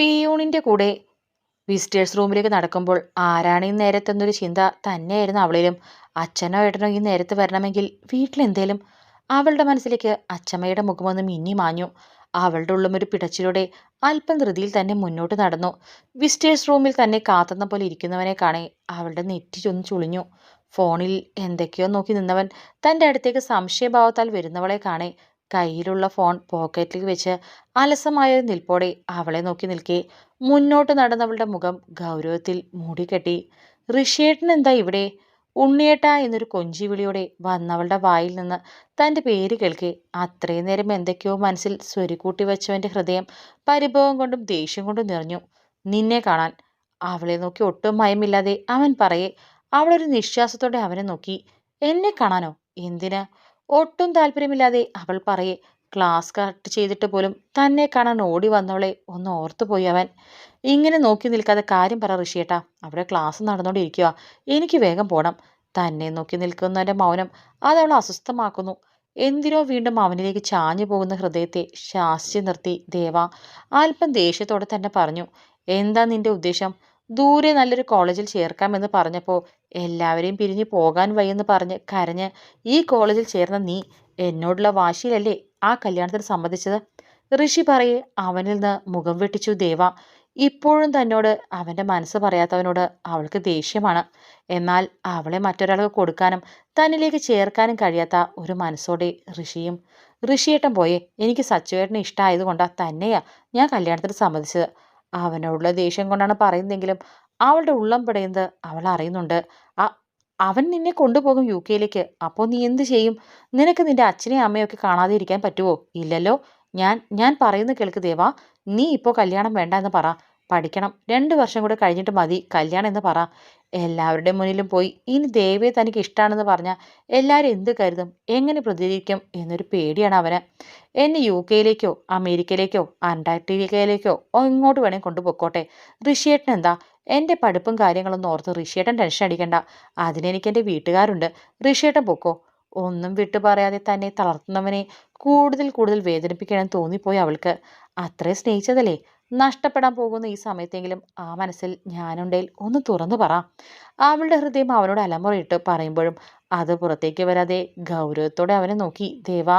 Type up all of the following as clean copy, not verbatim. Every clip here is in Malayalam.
പിയൂണിന്റെ കൂടെ വിസിറ്റേഴ്സ് റൂമിലേക്ക് നടക്കുമ്പോൾ ആരാണ് ഈ നേരത്തെന്നൊരു ചിന്ത തന്നെയായിരുന്നു അവളിലും. അച്ഛനോ ഏട്ടനോ ഈ നേരത്ത് വരണമെങ്കിൽ വീട്ടിലെന്തേലും. അവളുടെ മനസ്സിലേക്ക് അച്ചമ്മയുടെ മുഖമൊന്ന് മിന്നി മാഞ്ഞു. അവളുടെ ഉള്ളും ഒരു പിടച്ചിലൂടെ അല്പം ധൃതിയിൽ തന്നെ മുന്നോട്ട് നടന്നു. വിസിറ്റേഴ്സ് റൂമിൽ തന്നെ കാത്തുന്ന പോലെ ഇരിക്കുന്നവനെ കാണെ അവളുടെ നെറ്റി ചൊന്ന് ചുളിഞ്ഞു. ഫോണിൽ എന്തൊക്കെയോ നോക്കി നിന്നവൻ തന്റെ അടുത്തേക്ക് സംശയഭാവത്താൽ വരുന്നവളെ കാണെ കയ്യിലുള്ള ഫോൺ പോക്കറ്റിൽ വെച്ച് അലസമായ ഒരു നിൽപ്പോടെ അവളെ നോക്കി നിൽക്കെ മുന്നോട്ട് നടന്നവളുടെ മുഖം ഗൗരവത്തിൽ മൂടിക്കെട്ടി. ഋഷിയേട്ടൻ എന്താ ഇവിടെ? ഉണ്ണിയേട്ടാ എന്നൊരു കൊഞ്ചി വിളിയോടെ വന്നവളുടെ വായിൽ നിന്ന് തന്റെ പേര് കേൾക്കെ അത്രയും നേരം എന്തൊക്കെയോ മനസ്സിൽ സ്വരുക്കൂട്ടി വെച്ചവന്റെ ഹൃദയം പരിഭവം കൊണ്ടും ദേഷ്യം കൊണ്ടും നിറഞ്ഞു. നിന്നെ കാണാൻ. അവളെ നോക്കി ഒട്ടും ഭയമില്ലാതെ അവൻ പറയെ. അവളൊരു നിശ്വാസത്തോടെ അവനെ നോക്കി. എന്നെ കാണാനോ? എന്തിന്? ഒട്ടും താല്പര്യമില്ലാതെ അവൾ പറയെ. ക്ലാസ് കട്ട് ചെയ്തിട്ട് പോലും തന്നെ കാണാൻ ഓടി വന്നവളെ ഒന്ന് ഓർത്തുപോയി അവൻ. ഇങ്ങനെ നോക്കി നിൽക്കാതെ കാര്യം പറ ഋഷിയേട്ടാ. അവിടെ ക്ലാസ് നടന്നുകൊണ്ടിരിക്കുക. എനിക്ക് വേഗം പോണം. തന്നെ നോക്കി നിൽക്കുന്നവന്റെ മൗനം അതവൾ അസ്വസ്ഥമാക്കുന്നു. എന്തിനോ വീണ്ടും അവനിലേക്ക് ചാഞ്ഞു പോകുന്ന ഹൃദയത്തെ ശാസിച്ചു നിർത്തി ദേവ അല്പം ദേഷ്യത്തോടെ തന്നെ പറഞ്ഞു. എന്താ നിന്റെ ഉദ്ദേശം? ദൂരെ നല്ലൊരു കോളേജിൽ ചേർക്കാമെന്ന് പറഞ്ഞപ്പോൾ എല്ലാവരെയും പിരിഞ്ഞു പോകാൻ വയ്യെന്ന് പറഞ്ഞ് കരഞ്ഞ് ഈ കോളേജിൽ ചേർന്ന നീ എന്നോടുള്ള വാശിയിലല്ലേ ആ കല്യാണത്തിന് സമ്മതിച്ചത്? ഋഷി പറയെ അവനിൽ നിന്ന് മുഖം വെട്ടിച്ചു ദേവ. ഇപ്പോഴും തന്നോട് അവന്റെ മനസ്സ് പറയാത്തവനോട് അവൾക്ക് ദേഷ്യമാണ്. എന്നാൽ അവളെ മറ്റൊരാൾക്ക് കൊടുക്കാനും തന്നിലേക്ക് ചേർക്കാനും കഴിയാത്ത ഒരു മനസ്സോടെ ഋഷിയേട്ടൻ പോയെ. എനിക്ക് സച്ചുവേട്ടനെ ഇഷ്ടമായതുകൊണ്ടാ തന്നെയാ ഞാൻ കല്യാണത്തിന് സമ്മതിച്ചത്. അവനോടുള്ള ദേഷ്യം കൊണ്ടാണ് പറയുന്നതെങ്കിലും അവളുടെ ഉള്ളം പിടയുന്നത് അവൾ അറിയുന്നുണ്ട്. അവൻ നിന്നെ കൊണ്ടുപോകും UK-യിലേക്ക്. അപ്പോൾ നീ എന്ത് ചെയ്യും? നിനക്ക് നിന്റെ അച്ഛനെയും അമ്മയൊക്കെ കാണാതെ ഇരിക്കാൻ പറ്റുമോ? ഇല്ലല്ലോ. ഞാൻ പറയുന്നത് കേൾക്ക് ദേവാ. നീ ഇപ്പോൾ കല്യാണം വേണ്ട എന്ന് പറ. പഠിക്കണം. 2 വർഷം കൂടെ കഴിഞ്ഞിട്ട് മതി കല്യാണം എന്ന് പറ. എല്ലാവരുടെ മുന്നിലും പോയി ഇനി ദേവയെ തനിക്ക് ഇഷ്ടമാണെന്ന് പറഞ്ഞാൽ എല്ലാവരും എന്ത് കരുതും, എങ്ങനെ പ്രതികരിക്കും എന്നൊരു പേടിയാണ് അവന്. എന്നെ UK-യിലേക്കോ അമേരിക്കയിലേക്കോ അന്റാർട്ടിക്കയിലേക്കോ ഇങ്ങോട്ട് വേണേൽ കൊണ്ടുപോയിക്കോട്ടെ. ഋഷിയേട്ടൻ എന്താ? എൻ്റെ പഠിപ്പും കാര്യങ്ങളൊന്നും ഓർത്ത് ഋഷിയേട്ടൻ ടെൻഷൻ അടിക്കണ്ട. അതിനെനിക്ക് എൻ്റെ വീട്ടുകാരുണ്ട്. ഋഷിയേട്ടൻ പൊക്കോ. ഒന്നും വിട്ടു പറയാതെ തന്നെ തളർത്തുന്നവനെ കൂടുതൽ കൂടുതൽ വേദനിപ്പിക്കണമെന്ന് തോന്നിപ്പോയി അവൾക്ക്. അത്രയും സ്നേഹിച്ചതല്ലേ? നഷ്ടപ്പെടാൻ പോകുന്ന ഈ സമയത്തെങ്കിലും ആ മനസ്സിൽ ഞാനുണ്ടേൽ ഒന്ന് തുറന്നു പറ. അവളുടെ ഹൃദയം അവനോട് അലമുറയിട്ട് പറയുമ്പോഴും അത് പുറത്തേക്ക് വരാതെ ഗൗരവത്തോടെ അവനെ നോക്കി ദേവ.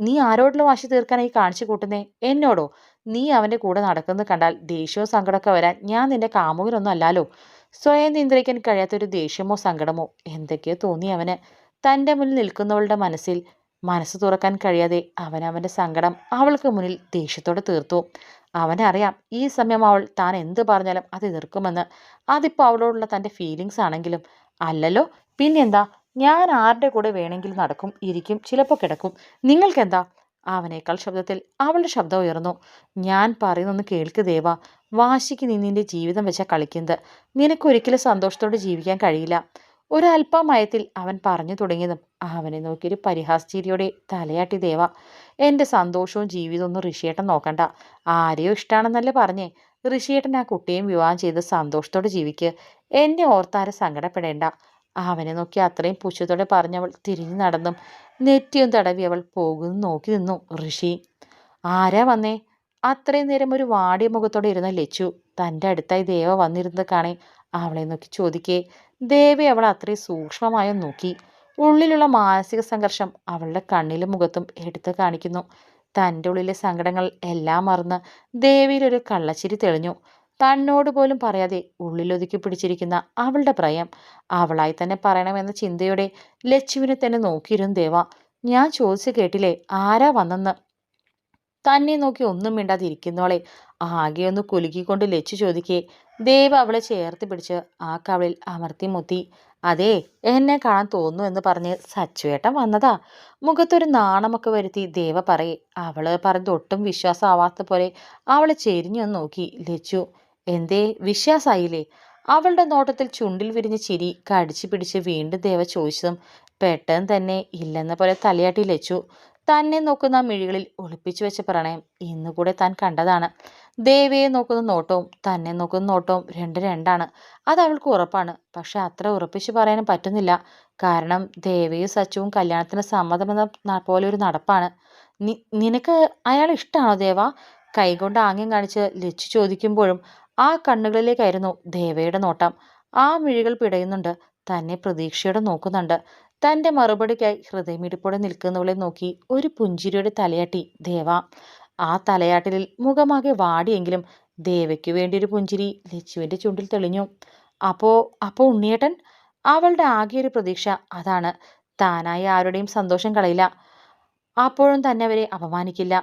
നീ ആരോടുള്ള വാശി തീർക്കാനായി കാണിച്ചു കൂട്ടുന്നേ? എന്നോടോ? നീ അവന്റെ കൂടെ നടക്കുന്നത് കണ്ടാൽ ദേഷ്യവും സങ്കടമൊക്കെ വരാൻ ഞാൻ നിന്റെ കാമുകനൊന്നും അല്ലാലോ. സ്വയം നിയന്ത്രിക്കാൻ കഴിയാത്തൊരു ദേഷ്യമോ സങ്കടമോ എന്തൊക്കെയോ തോന്നി അവന്. തൻ്റെ മുന്നിൽ നിൽക്കുന്നവളുടെ മനസ്സ് തുറക്കാൻ കഴിയാതെ അവന്റെ സങ്കടം അവൾക്ക് മുന്നിൽ ദേഷ്യത്തോടെ തീർത്തു. അവനറിയാം ഈ സമയം അവൾ താൻ എന്ത് പറഞ്ഞാലും അത് എതിർക്കുമെന്ന്. അതിപ്പോൾ അവളോടുള്ള തൻ്റെ ഫീലിങ്സ് ആണെങ്കിലും. അല്ലല്ലോ, പിന്നെന്താ? ഞാൻ ആരുടെ കൂടെ വേണമെങ്കിലും നടക്കും, ഇരിക്കും, ചിലപ്പോൾ കിടക്കും. നിങ്ങൾക്കെന്താ? അവനേക്കാൾ ശബ്ദത്തിൽ അവളുടെ ശബ്ദം ഉയർന്നു. ഞാൻ പറയുന്നൊന്ന് കേൾക്ക് ദേവ. വാശിക്ക് നീ നിന്റെ ജീവിതം വെച്ചാ കളിക്കുന്നത്. നിനക്കൊരിക്കലും സന്തോഷത്തോടെ ജീവിക്കാൻ കഴിയില്ല. ഒരല്പമയത്തിൽ അവൻ പറഞ്ഞു തുടങ്ങിയതും അവനെ നോക്കിയൊരു പരിഹാസചിരിയോടെ തലയാട്ടി ദേവ. എൻ്റെ സന്തോഷവും ജീവിതമൊന്നും ഋഷിയേട്ടൻ നോക്കണ്ട. ആരെയോ ഇഷ്ടമാണെന്നല്ലേ പറഞ്ഞേ? ഋഷിയേട്ടൻ ആ കുട്ടിയെയും വിവാഹം ചെയ്ത് സന്തോഷത്തോടെ ജീവിക്ക്. എന്നെ ഓർത്താരെ സങ്കടപ്പെടേണ്ട. അവനെ നോക്കി അത്രയും പുച്ഛത്തോടെ പറഞ്ഞവൾ തിരിഞ്ഞു നടന്നും നെറ്റിയും തടവി അവൾ പോകുന്നു നോക്കി നിന്നു ഋഷി. ആരാ വന്നേ? അത്രയും നേരം ഒരു വാടിയ മുഖത്തോടെ ഇരുന്ന ലച്ചു തൻ്റെ അടുത്തായി ദേവ വന്നിരുന്നത് കാണേ അവളെ നോക്കി ചോദിക്കേ. ദേവി അവൾ അത്രയും സൂക്ഷ്മമായോ നോക്കി. ഉള്ളിലുള്ള മാനസിക സംഘർഷം അവളുടെ കണ്ണിലും മുഖത്തും എടുത്തു കാണിക്കുന്നു. തൻ്റെ ഉള്ളിലെ സങ്കടങ്ങൾ എല്ലാം മറന്ന് ദേവിയിലൊരു കള്ളച്ചിരി തെളിഞ്ഞു. തന്നോട് പോലും പറയാതെ ഉള്ളിലൊതുക്കി പിടിച്ചിരിക്കുന്ന അവളുടെ പ്രയം അവളായി തന്നെ പറയണമെന്ന ചിന്തയോടെ ലച്ചുവിനെ തന്നെ നോക്കിയിരുന്നു ദേവ. ഞാൻ ചോദിച്ചു കേട്ടില്ലേ ആരാ വന്നെന്ന്? തന്നെ നോക്കി ഒന്നും മിണ്ടാതിരിക്കുന്നവളെ ആകെയൊന്ന് കുലുക്കിക്കൊണ്ട് ലച്ചു ചോദിക്കേ. ദേവ അവളെ ചേർത്ത് പിടിച്ച് ആ കവളിൽ അമർത്തി മുത്തി. അതേ, എന്നെ കാണാൻ തോന്നുന്നു എന്ന് പറഞ്ഞ് സച്ചുവേട്ടൻ വന്നതാ. മുഖത്തൊരു നാണമൊക്കെ വരുത്തി ദേവ പറയെ. അവള് പറഞ്ഞത് ഒട്ടും വിശ്വാസമാവാത്ത പോലെ അവളെ ചെരിഞ്ഞു നോക്കി ലച്ചു. എന്തേ, വിശ്വാസായില്ലേ? അവളുടെ നോട്ടത്തിൽ ചുണ്ടിൽ വിരിഞ്ഞ ചിരി കടിച്ചു പിടിച്ച് വീണ്ടും ദേവ ചോദിച്ചതും പെട്ടെന്ന് തന്നെ ഇല്ലെന്ന പോലെ തലയാട്ടി ലച്ചു. തന്നെ നോക്കുന്ന മിഴികളിൽ ഒളിപ്പിച്ചു വെച്ച പ്രണയം ഇന്നുകൂടെ താൻ കണ്ടതാണ്. ദേവിയെ നോക്കുന്ന നോട്ടവും തന്നെ നോക്കുന്ന നോട്ടവും രണ്ടാണ്. അത് അവൾക്ക് ഉറപ്പാണ്. പക്ഷെ അത്ര ഉറപ്പിച്ചു പറയാനും പറ്റുന്നില്ല. കാരണം ദേവയും സച്ചുവും കല്യാണത്തിന് സമ്മതമെന്ന പോലെ ഒരു നടപ്പാണ്. നിനക്ക് അയാൾ ഇഷ്ടമാണോ ദേവ? കൈകൊണ്ട് ആംഗ്യം കാണിച്ച് ലച്ചു ചോദിക്കുമ്പോഴും ആ കണ്ണുകളിലേക്കായിരുന്നു ദേവയുടെ നോട്ടം. ആ മിഴികൾ പിടയുന്നുണ്ട്, തന്നെ പ്രതീക്ഷയോടെ നോക്കുന്നുണ്ട്. തന്റെ മറുപടിക്കായി ഹൃദയമിടിപ്പോടെ നിൽക്കുന്നവളെ നോക്കി ഒരു പുഞ്ചിരിയുടെ തലയാട്ടി ദേവ. ആ തലയാട്ടലിൽ മുഖമാകെ വാടിയെങ്കിലും ദേവയ്ക്കു വേണ്ടി ഒരു പുഞ്ചിരി ലച്ചുവിന്റെ ചുണ്ടിൽ തെളിഞ്ഞു. അപ്പോ അപ്പോ ഉണ്ണിയേട്ടൻ? അവളുടെ ആകെ ഒരു പ്രതീക്ഷ അതാണ്. താനായി ആരുടെയും സന്തോഷം കളയില്ല, അപ്പോഴും തന്നെ അവരെ അപമാനിക്കില്ല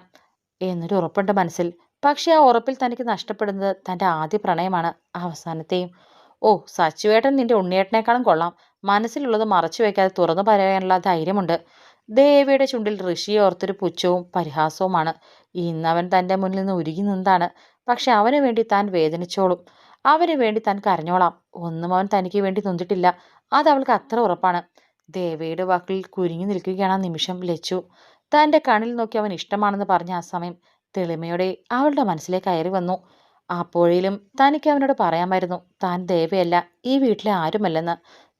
എന്നൊരു ഉറപ്പുണ്ട് മനസ്സിൽ. പക്ഷെ ആ ഉറപ്പിൽ തനിക്ക് നഷ്ടപ്പെടുന്നത് തന്റെ ആദ്യ പ്രണയമാണ്, അവസാനത്തെയും. ഓ, സച്ചുവേട്ടൻ നിന്റെ ഉണ്ണിയേട്ടനേക്കാളും കൊള്ളാം. മനസ്സിലുള്ളത് മറച്ചു വെക്കാതെ തുറന്നു പറയാനുള്ള ധൈര്യമുണ്ട്. ദേവിയുടെ ചുണ്ടിൽ ഋഷിയെ ഓർത്തൊരു പുച്ഛവും പരിഹാസവുമാണ്. ഇന്നവൻ തന്റെ മുന്നിൽ നിന്ന് ഉരുകി നിന്നാണ്. പക്ഷെ അവന് വേണ്ടി താൻ വേദനിച്ചോളും, അവന് വേണ്ടി താൻ കരഞ്ഞോളാം. ഒന്നും അവൻ തനിക്ക് വേണ്ടി നൊന്തിട്ടില്ല, അത് അവൾക്ക് അത്ര ഉറപ്പാണ്. ദേവയുടെ വാക്കിൽ കുരുങ്ങി നിൽക്കുകയാണ് ആ നിമിഷം ലച്ചു. തന്റെ കണ്ണിൽ നോക്കി അവൻ ഇഷ്ടമാണെന്ന് പറഞ്ഞ ആ സമയം തെളിമയോടെ അവളുടെ മനസ്സിലേക്ക് കയറി വന്നു. അപ്പോഴേലും തനിക്ക് അവനോട് പറയാമായിരുന്നു, താൻ ദേവയല്ല, ഈ വീട്ടിലെ ആരുമല്ലെന്ന്.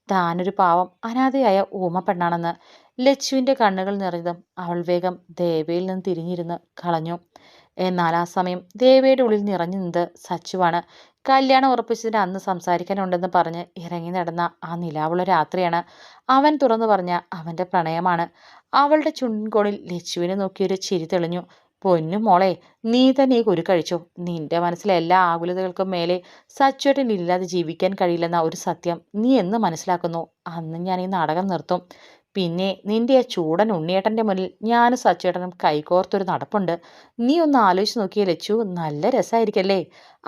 താനൊരു പാവം അനാഥയായ ഊമ പെണ്ണാണെന്ന്. ലച്ചുവിന്റെ കണ്ണുകൾ നിറഞ്ഞതും അവൾ വേഗം ദേവയിൽ നിന്ന് തിരിഞ്ഞിരുന്ന് കളഞ്ഞു. എന്നാൽ ആ സമയം ദേവയുടെ ഉള്ളിൽ നിറഞ്ഞു നിന്നത് സച്ചുവാണ്. കല്യാണം ഉറപ്പിച്ചതിന് അന്ന് സംസാരിക്കാനുണ്ടെന്ന് പറഞ്ഞ് ഇറങ്ങി നടന്ന ആ നിലാവുള്ള രാത്രിയാണ് അവൻ തുറന്നു പറഞ്ഞ അവന്റെ പ്രണയമാണ്. അവളുടെ ചുണ്ടിൻകോണിൽ ലച്ചുവിനെ നോക്കിയൊരു ചിരി തെളിഞ്ഞു. പൊന്നു മോളെ, നീ തന്നെ ഈ കുരു കഴിച്ചു. നിന്റെ മനസ്സിലെ എല്ലാ ആകുലതകൾക്കും മേലെ സച്ചുവേട്ടൻ ഇല്ലാതെ ജീവിക്കാൻ കഴിയില്ലെന്ന ഒരു സത്യം നീ എന്ന് മനസ്സിലാക്കുന്നു, അന്ന് ഞാൻ ഈ നാടകം നിർത്തും. പിന്നെ നിന്റെ ആ ചൂടൻ ഉണ്ണിയേട്ടന്റെ മുന്നിൽ ഞാനും സച്ചുവേട്ടനും കൈകോർത്തൊരു നടപ്പുണ്ട്. നീ ഒന്ന് ആലോചിച്ച് നോക്കിയേ ലച്ചു, നല്ല രസമായിരിക്കല്ലേ?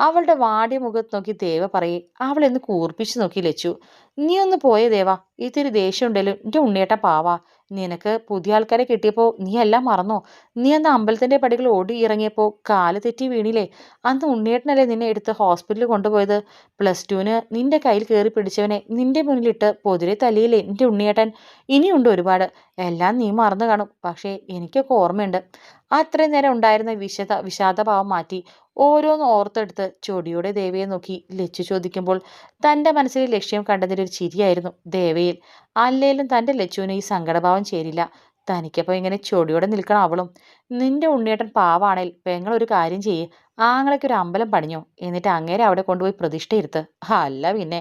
അവളുടെ വാടിയ മുഖത്ത് നോക്കി ദേവ പറയേ. അവളെന്ന് കൂർപ്പിച്ചു നോക്കി ലച്ചു. നീ ഒന്ന് പോയേ ദേവ, ഇത്തിരി ദേഷ്യം ഉണ്ടല്ലോ, എൻ്റെ ഉണ്ണിയേട്ടൻ പാവാ. നിനക്ക് പുതിയ ആൾക്കാരെ കിട്ടിയപ്പോൾ നീ എല്ലാം മറന്നോ? നീ അന്ന് അമ്പലത്തിന്റെ പടികൾ ഓടി ഇറങ്ങിയപ്പോൾ കാല് തെറ്റി വീണില്ലേ? അന്ന് ഉണ്ണിയേട്ടനല്ലേ നിന്നെ എടുത്ത് ഹോസ്പിറ്റലിൽ കൊണ്ടുപോയത്? +2-ന് നിന്റെ കയ്യിൽ കയറി പിടിച്ചവനെ നിന്റെ മുന്നിലിട്ട് പൊതിരെ തല്ലിയില്ലേ നിന്റെ ഉണ്ണിയേട്ടൻ? ഇനിയുണ്ട് ഒരുപാട്. എല്ലാം നീ മറന്നു കാണും, പക്ഷേ എനിക്കൊക്കെ ഓർമ്മയുണ്ട്. അത്രയും നേരം ഉണ്ടായിരുന്ന വിഷാദഭാവം മാറ്റി ഓരോന്ന് ഓർത്തെടുത്ത് ചൊടിയോടെ ദേവയെ നോക്കി ലച്ചു ചോദിക്കുമ്പോൾ തന്റെ മനസ്സിലെ ലക്ഷ്യം കണ്ടതിൻ്റെ ഒരു ചിരിയായിരുന്നു ദേവയിൽ. അല്ലേലും തന്റെ ലച്ചുവിന് ഈ സങ്കടഭാവം ചേരില്ല. തനിക്കപ്പോൾ ഇങ്ങനെ ചൊടിയോടെ നിൽക്കണം അവളും. നിന്റെ ഉണ്ണിയേട്ടൻ പാവാണേൽ പെങ്ങൾ ഒരു കാര്യം ചെയ്യേ, ആങ്ങളൊക്കെ ഒരു അമ്പലം പണിഞ്ഞോ, എന്നിട്ട് അങ്ങേരെ അവിടെ കൊണ്ടുപോയി പ്രതിഷ്ഠയിരുത്ത്. അല്ല പിന്നെ.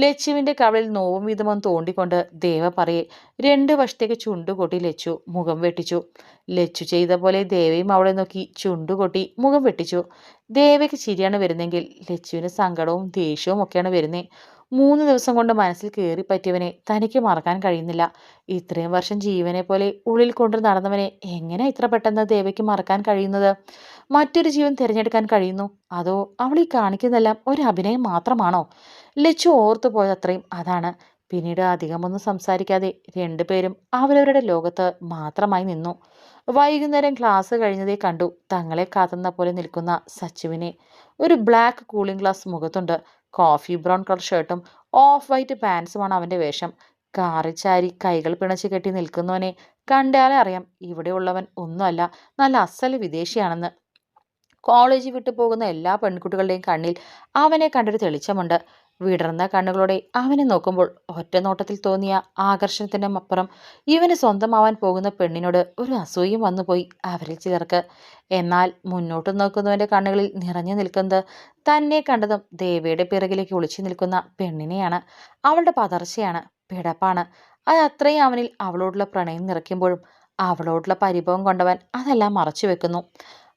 ലച്ചുവിന്റെ കവളിൽ നോവും വിധമൊന്ന് തോണ്ടിക്കൊണ്ട് ദേവ പറയെ. 2 വശത്തേക്ക് ചുണ്ടുകൊട്ടി ലച്ചു മുഖം വെട്ടിച്ചു. ലച്ചു ചെയ്ത പോലെ ദേവയും അവളെ നോക്കി ചുണ്ടുകൊട്ടി മുഖം വെട്ടിച്ചു. ദേവയ്ക്ക് ചിരിയാണ് വരുന്നെങ്കിൽ ലച്ചുവിന് സങ്കടവും ദേഷ്യവും ഒക്കെയാണ് വരുന്നേ. 3 ദിവസം കൊണ്ട് മനസ്സിൽ കയറി പറ്റിയവനെ തനിക്ക് മറക്കാൻ കഴിയുന്നില്ല. ഇത്രയും വർഷം ജീവനെ പോലെ ഉള്ളിൽ കൊണ്ടു നടന്നവനെ എങ്ങനെ ഇത്ര പെട്ടെന്ന് ദേവയ്ക്ക് മറക്കാൻ കഴിയുന്നത്? മറ്റൊരു ജീവൻ തിരഞ്ഞെടുക്കാൻ കഴിയുന്നു, അതോ അവൾ ഈ കാണിക്കുന്നതെല്ലാം ഒരു അഭിനയം മാത്രമാണോ? ലച്ചു ഓർത്തു പോയതത്രയും അതാണ്. പിന്നീട് അധികമൊന്നും സംസാരിക്കാതെ രണ്ടുപേരും അവരവരുടെ ലോകത്ത് മാത്രമായി നിന്നു. വൈകുന്നേരം ക്ലാസ് കഴിഞ്ഞതേ കണ്ടു തങ്ങളെ കാത്തുന്ന പോലെ നിൽക്കുന്ന സച്ചുവിനെ. ഒരു ബ്ലാക്ക് കൂളിംഗ് ഗ്ലാസ് മുഖത്തുണ്ട്. കോഫി ബ്രൗൺ കളർ ഷർട്ടും ഓഫ് വൈറ്റ് പാൻസുമാണ് അവന്റെ വേഷം. കാറിൽ ചാരി കൈകൾ പിണച്ച് കെട്ടി നിൽക്കുന്നവനെ കണ്ടാലേ അറിയാം ഇവിടെയുള്ളവൻ ഒന്നുമല്ല, നല്ല അസല് വിദേശിയാണെന്ന്. കോളേജ് വിട്ടു പോകുന്ന എല്ലാ പെൺകുട്ടികളുടെയും കണ്ണിൽ അവനെ കണ്ടൊരു തെളിച്ചമുണ്ട്. വിടർന്ന കണ്ണുകളോടെ അവനെ നോക്കുമ്പോൾ ഒറ്റ നോട്ടത്തിൽ തോന്നിയ ആകർഷണത്തിന്റെ അപ്പുറം ഇവന് സ്വന്തമാവാൻ പോകുന്ന പെണ്ണിനോട് ഒരു അസൂയം വന്നുപോയി അവരിൽ ചിലർക്ക്. എന്നാൽ മുന്നോട്ട് നോക്കുന്നവന്റെ കണ്ണുകളിൽ നിറഞ്ഞു നിൽക്കുന്നത് തന്നെ കണ്ടതും ദേവയുടെ പിറകിലേക്ക് ഒളിച്ചു നിൽക്കുന്ന പെണ്ണിനെയാണ്. അവളുടെ പതർച്ചയാണ്, പിടപ്പാണ്. അത് അത്രയും അവനിൽ അവളോടുള്ള പ്രണയം നിറയ്ക്കുമ്പോഴും അവളോടുള്ള പരിഭവം കൊണ്ടവൻ അതെല്ലാം മറച്ചു വെക്കുന്നു.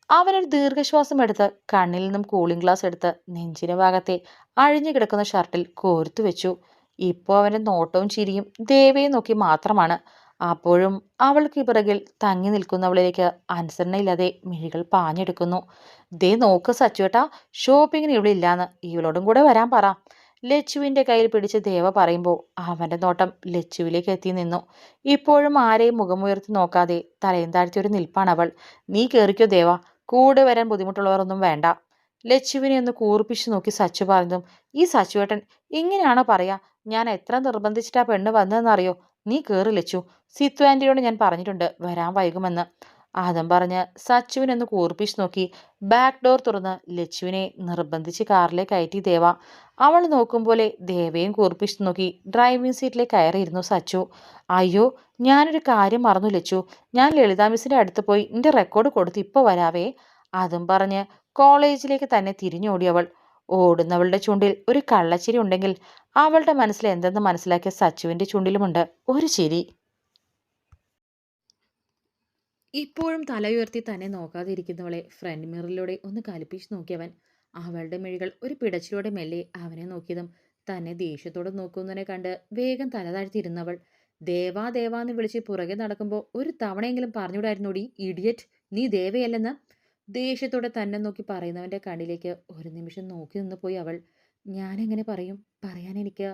അവനൊരു ദീർഘശ്വാസം എടുത്ത് കണ്ണിൽ നിന്നും കൂളിംഗ് ഗ്ലാസ് എടുത്ത് നെഞ്ചിന് ഭാഗത്തെ അഴിഞ്ഞു കിടക്കുന്ന ഷർട്ടിൽ കോർത്തു വെച്ചു. ഇപ്പോൾ അവന്റെ നോട്ടവും ചിരിയും ദേവയെ നോക്കി മാത്രമാണ്. അപ്പോഴും അവൾക്ക് പിറകിൽ തങ്ങി നിൽക്കുന്നവളിലേക്ക് അനുസരണയില്ലാതെ മിഴികൾ പാഞ്ഞെടുക്കുന്നു. ദേ നോക്ക് സച്ചുവേട്ടാ, ഷോപ്പിങ്ങിന് ഇവിടെ ഇല്ലാന്ന്, ഇവളോടും കൂടെ വരാൻ പറ. ലച്ചുവിന്റെ കയ്യിൽ പിടിച്ച് ദേവ പറയുമ്പോൾ അവന്റെ നോട്ടം ലച്ചുവിലേക്ക് എത്തി നിന്നു. ഇപ്പോഴും ആരെയും മുഖമുയർത്തി നോക്കാതെ തലയും താഴ്ത്തിയൊരു നിൽപ്പാണ് അവൾ. നീ കേറിക്കോ ദേവ, കൂടെ വരാൻ ബുദ്ധിമുട്ടുള്ളവർ ഒന്നും വേണ്ട. ലച്ചുവിനെ ഒന്ന് കൂർപ്പിച്ചു നോക്കി സച്ചു പറഞ്ഞതും ഈ സച്ചുവേട്ടൻ ഇങ്ങനെയാണോ പറയാ? ഞാൻ എത്ര നിർബന്ധിച്ചിട്ടാ പെണ്ണ് വന്നതെന്നറിയോ? നീ കേറി ലച്ചു, സിത്തു ആന്റിയോട് ഞാൻ പറഞ്ഞിട്ടുണ്ട് വരാൻ വൈകുമെന്ന്. അതും പറഞ്ഞ് സച്ചുവിനൊന്ന് കൂർപ്പിച്ചു നോക്കി ബാക്ക് ഡോർ തുറന്ന് ലച്ചുവിനെ നിർബന്ധിച്ച് കാറിലേക്ക് കയറ്റി ദേവ. അവൾ നോക്കും പോലെ ദേവയും കൂർപ്പിച്ചു നോക്കി ഡ്രൈവിംഗ് സീറ്റിലേക്ക് കയറിയിരുന്നു സച്ചു. അയ്യോ, ഞാനൊരു കാര്യം മറന്നു ലച്ചു, ഞാൻ ലളിത മിസ്സിന്റെ അടുത്ത് പോയി നിന്റെ റെക്കോർഡ് കൊടുത്ത് ഇപ്പോൾ വരാവേ. അതും പറഞ്ഞ് കോളേജിലേക്ക് തന്നെ തിരിഞ്ഞോടിയവൾ. ഓടുന്നവളുടെ ചുണ്ടിൽ ഒരു കള്ളച്ചിരി ഉണ്ടെങ്കിൽ അവളുടെ മനസ്സിൽ എന്തെന്ന് മനസ്സിലാക്കിയ സച്ചുവിന്റെ ചുണ്ടിലുമുണ്ട് ഒരു ചിരി. ഇപ്പോഴും തലയുയർത്തി തന്നെ നോക്കാതെ ഇരിക്കുന്നവളെ ഫ്രണ്ട് മിററിലൂടെ ഒന്ന് കലിപ്പിച്ച് നോക്കിയവൻ. അവളുടെ മിഴികൾ ഒരു പിടച്ചിലൂടെ മെല്ലെ അവനെ നോക്കിയതും തന്നെ ദേഷ്യത്തോടെ നോക്കുന്നതിനെ കണ്ട് വേഗം തല താഴ്ത്തിയിരുന്നവൾ. ദേവാ ദേവാന്ന് വിളിച്ച് പുറകെ നടക്കുമ്പോൾ ഒരു തവണയെങ്കിലും പറഞ്ഞുകൂടായിരുന്നോടി ഇഡിയറ്റ്, നീ ദേവയല്ലെന്ന്. ദേഷ്യത്തോടെ തന്നെ നോക്കി പറയുന്നവന്റെ കണ്ണിലേക്ക് ഒരു നിമിഷം നോക്കി നിന്ന് പോയി അവൾ. ഞാനെങ്ങനെ പറയും, പറയാൻ എനിക്ക്.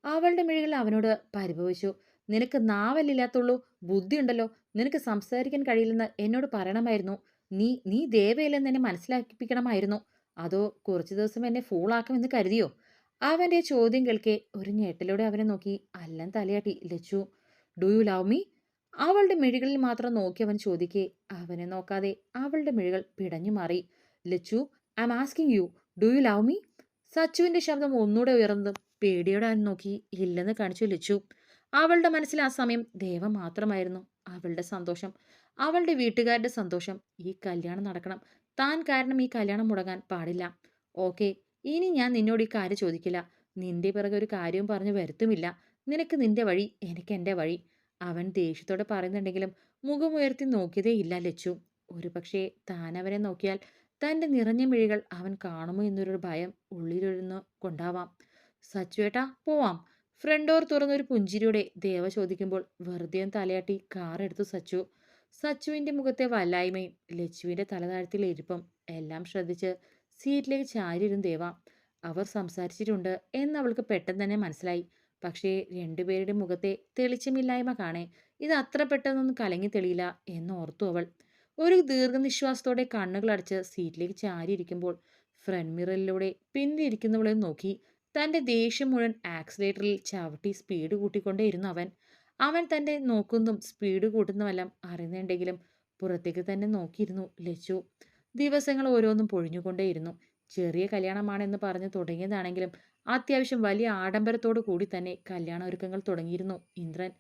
അവളുടെ മിഴികൾ അവനോട് പരിഭവിച്ചു. നിനക്ക് നാവല്ലില്ലാത്തുള്ളൂ, ബുദ്ധിയുണ്ടല്ലോ. നിനക്ക് സംസാരിക്കാൻ കഴിയില്ലെന്ന് എന്നോട് പറയണമായിരുന്നു. നീ നീ ദേവയല്ലെന്ന് എന്നെ മനസ്സിലാക്കിപ്പിക്കണമായിരുന്നു. അതോ കുറച്ചു ദിവസം എന്നെ ഫൂളാക്കുമെന്ന് കരുതിയോ? അവന്റെ ചോദ്യം കേൾക്കെ ഒരു ഞെട്ടലോടെ അവനെ നോക്കി അല്ലൻ തലയാട്ടി Lachu. Do you love me? അവളുടെ മിഴികളിൽ മാത്രം നോക്കി അവൻ ചോദിക്കെ അവനെ നോക്കാതെ അവളുടെ മിഴികൾ പിടഞ്ഞു മാറി. Lachu, I am asking you, do you love me? സച്ചുവിന്റെ ശബ്ദം ഒന്നുകൂടെ ഉയർന്നതും പേടിയോടെ അവൻ നോക്കി ഇല്ലെന്ന് കാണിച്ചു ലച്ചു. അവളുടെ മനസ്സിൽ ആ സമയം ദേവ മാത്രമായിരുന്നു. അവളുടെ സന്തോഷം, അവളുടെ വീട്ടുകാരുടെ സന്തോഷം. ഈ കല്യാണം നടക്കണം. താൻ കാരണം ഈ കല്യാണം മുടങ്ങാൻ പാടില്ല. ഓക്കെ, ഇനി ഞാൻ നിന്നോട് ഈ കാര്യം ചോദിക്കില്ല. നിന്റെ പിറകെ ഒരു കാര്യവും പറഞ്ഞു വരുത്തുമില്ല. നിനക്ക് നിന്റെ വഴി, എനിക്ക് എൻ്റെ വഴി. അവൻ ദേഷ്യത്തോടെ പറയുന്നുണ്ടെങ്കിലും മുഖമുയർത്തി നോക്കിയതേ ഇല്ല ലച്ചു. ഒരു പക്ഷേ താൻ അവനെ നോക്കിയാൽ തൻ്റെ നിറഞ്ഞ മിഴികൾ അവൻ കാണുമോ എന്നൊരു ഭയം ഉള്ളിലൊഴുന്നു കൊണ്ടാവാം. സച്ചുവേട്ടാ, പോവാം. ഫ്രണ്ട് ഡോർ തുറന്നൊരു പുഞ്ചിരിയോടെ ദേവ ചോദിക്കുമ്പോൾ വെറുതെ തലയാട്ടി കാർ എടുത്തു സച്ചു. സച്ചുവിന്റെ മുഖത്തെ വല്ലായ്മയും ലച്ചുവിന്റെ തലതാഴത്തിലെ ഇരിപ്പും എല്ലാം ശ്രദ്ധിച്ച് സീറ്റിലേക്ക് ചാരിയിരുന്നു ദേവ. അവർ സംസാരിച്ചിട്ടുണ്ട് എന്നവൾക്ക് പെട്ടെന്ന് തന്നെ മനസ്സിലായി. പക്ഷേ രണ്ടുപേരുടെ മുഖത്തെ തെളിച്ചമില്ലായ്മ കാണേ ഇത് അത്ര പെട്ടെന്നൊന്നും കലങ്ങി തെളിയില്ല എന്ന് ഓർത്തു അവൾ. ഒരു ദീർഘനിശ്വാസത്തോടെ കണ്ണുകൾ അടച്ച് സീറ്റിലേക്ക് ചാരിയിരിക്കുമ്പോൾ ഫ്രണ്ട് മിററിലൂടെ പിന്നിലിരിക്കുന്നവളെ നോക്കി തന്റെ ദേഷ്യം മുഴുവൻ ആക്സിലേറ്ററിൽ ചവിട്ടി സ്പീഡ് കൂട്ടിക്കൊണ്ടേയിരുന്നു അവൻ. അവൻ തന്റെ നോക്കുന്നതും സ്പീഡ് കൂട്ടുന്നതുമെല്ലാം അറിയുന്നുണ്ടെങ്കിലും പുറത്തേക്ക് തന്നെ നോക്കിയിരുന്നു ലച്ചു. ദിവസങ്ങൾ ഓരോന്നും പൊഴിഞ്ഞുകൊണ്ടേയിരുന്നു. ചെറിയ കല്യാണമാണെന്ന് പറഞ്ഞ് തുടങ്ങിയതാണെങ്കിലും അത്യാവശ്യം വലിയ ആഡംബരത്തോടു കൂടി തന്നെ കല്യാണ ഒരുക്കങ്ങൾ തുടങ്ങിയിരുന്നു ഇന്ദ്രൻ.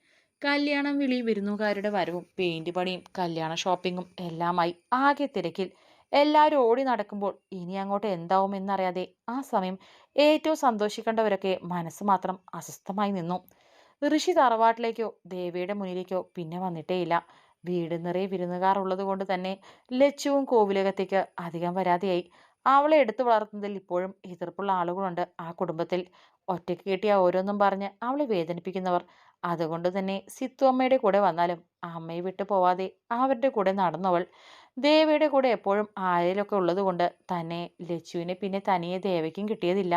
കല്യാണം വിളി, വിരുന്നുകാരുടെ വരവും പെയിന്റ് പണിയും കല്യാണ ഷോപ്പിങ്ങും എല്ലാമായി ആകെ തിരക്കിൽ എല്ലാവരും ഓടി നടക്കുമ്പോൾ ഇനി അങ്ങോട്ട് എന്താവുമെന്നറിയാതെ ആ സമയം ഏറ്റവും സന്തോഷിക്കേണ്ടവരൊക്കെ മനസ്സ് മാത്രം അസ്വസ്ഥമായി നിന്നു. ഋഷി തറവാട്ടിലേക്കോ ദേവിയുടെ മുന്നിലേക്കോ പിന്നെ വന്നിട്ടേയില്ല. വീട് നിറയെ വിരുന്നുകാർ ഉള്ളത് കൊണ്ട് തന്നെ ലച്ചുവും കോവിലകത്തേക്ക് അധികം വരാതെയായി. അവളെ എടുത്തു വളർത്തുന്നതിൽ ഇപ്പോഴും എതിർപ്പുള്ള ആളുകളുണ്ട് ആ കുടുംബത്തിൽ. ഒറ്റയ്ക്ക് കിട്ടിയ ഓരോന്നും പറഞ്ഞ് അവളെ വേദനിപ്പിക്കുന്നവർ. അതുകൊണ്ട് തന്നെ സിത്തു അമ്മയുടെ കൂടെ വന്നാലും അമ്മയെ വിട്ടു പോവാതെ അവരുടെ കൂടെ നടന്നവൾ. ദേവയുടെ കൂടെ എപ്പോഴും ആരേലൊക്കെ ഉള്ളത് കൊണ്ട് തന്നെ ലച്ചുവിനെ പിന്നെ തനിയെ ദേവയ്ക്കും കിട്ടിയതില്ല.